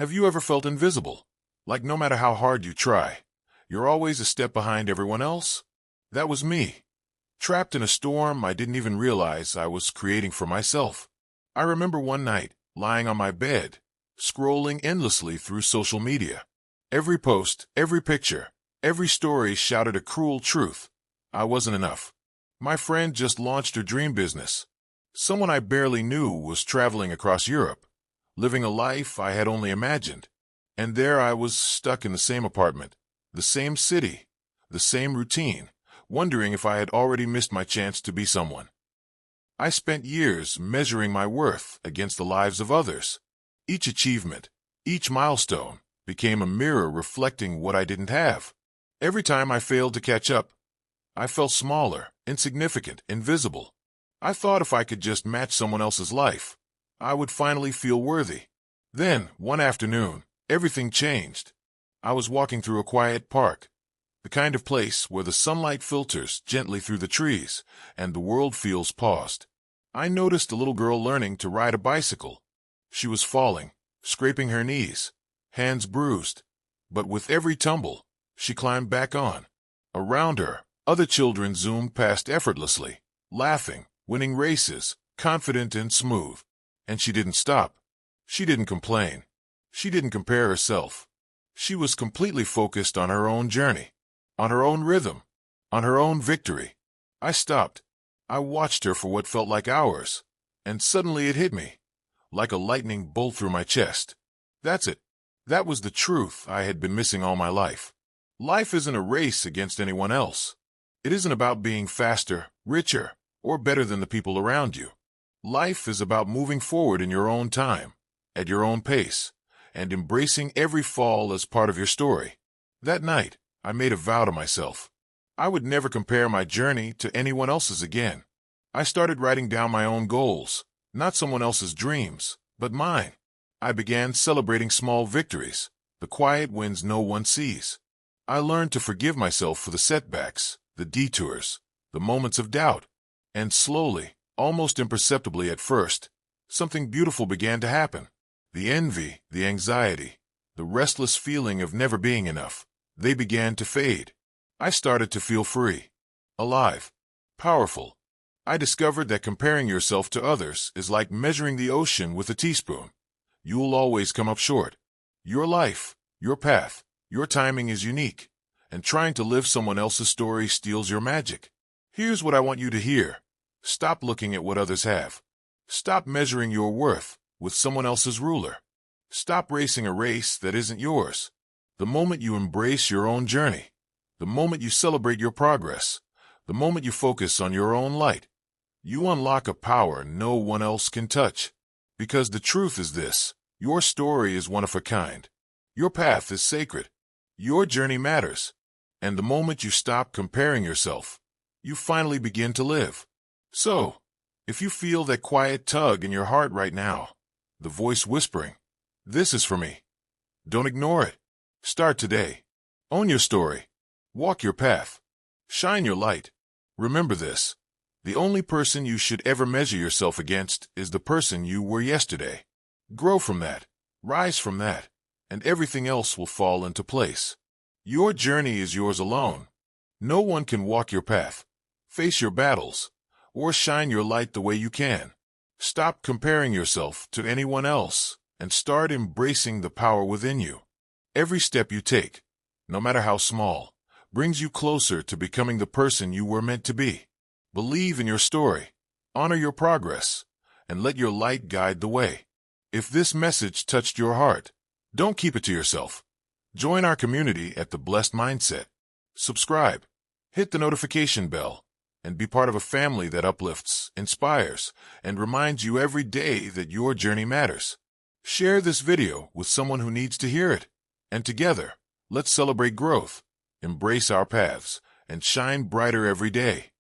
Have you ever felt invisible? Like no matter how hard you try, you're always a step behind everyone else? That was me. Trapped in a storm I didn't even realize I was creating for myself. I remember one night, lying on my bed, scrolling endlessly through social media. Every post, every picture, every story shouted a cruel truth. I wasn't enough. My friend just launched her dream business. Someone I barely knew was traveling across Europe, living a life I had only imagined. And there I was stuck in the same apartment, the same city, the same routine, wondering if I had already missed my chance to be someone. I spent years measuring my worth against the lives of others. Each achievement, each milestone, became a mirror reflecting what I didn't have. Every time I failed to catch up, I felt smaller, insignificant, invisible. I thought if I could just match someone else's life, I would finally feel worthy. Then, one afternoon, everything changed. I was walking through a quiet park, the kind of place where the sunlight filters gently through the trees and the world feels paused. I noticed a little girl learning to ride a bicycle. She was falling, scraping her knees, hands bruised, but with every tumble, she climbed back on. Around her, other children zoomed past effortlessly, laughing, winning races, confident and smooth. And she didn't stop. She didn't complain. She didn't compare herself. She was completely focused on her own journey, on her own rhythm, on her own victory. I stopped. I watched her for what felt like hours, and suddenly it hit me, like a lightning bolt through my chest. That's it. That was the truth I had been missing all my life. Life isn't a race against anyone else. It isn't about being faster, richer, or better than the people around you. Life is about moving forward in your own time, at your own pace, and embracing every fall as part of your story. That night, I made a vow to myself. I would never compare my journey to anyone else's again. I started writing down my own goals, not someone else's dreams, but mine. I began celebrating small victories, the quiet wins no one sees. I learned to forgive myself for the setbacks, the detours, the moments of doubt. And slowly, almost imperceptibly at first, something beautiful began to happen. The envy, the anxiety, the restless feeling of never being enough, they began to fade. I started to feel free, alive, powerful. I discovered that comparing yourself to others is like measuring the ocean with a teaspoon. You'll always come up short. Your life, your path, your timing is unique, and trying to live someone else's story steals your magic. Here's what I want you to hear. Stop looking at what others have. Stop measuring your worth with someone else's ruler. Stop racing a race that isn't yours. The moment you embrace your own journey, the moment you celebrate your progress, the moment you focus on your own light, you unlock a power no one else can touch. Because the truth is this, your story is one of a kind. Your path is sacred. Your journey matters. And the moment you stop comparing yourself, you finally begin to live. So, if you feel that quiet tug in your heart right now, the voice whispering, "This is for me," don't ignore it. Start today. Own your story. Walk your path. Shine your light. Remember this. The only person you should ever measure yourself against is the person you were yesterday. Grow from that. Rise from that. And everything else will fall into place. Your journey is yours alone. No one can walk your path, face your battles, or shine your light the way you can. Stop comparing yourself to anyone else and start embracing the power within you. Every step you take, no matter how small, brings you closer to becoming the person you were meant to be. Believe in your story, honor your progress, and let your light guide the way. If this message touched your heart, don't keep it to yourself. Join our community at The Blessed Mindset. Subscribe, hit the notification bell, and be part of a family that uplifts, inspires, and reminds you every day that your journey matters. Share this video with someone who needs to hear it. And together, let's celebrate growth, embrace our paths, and shine brighter every day.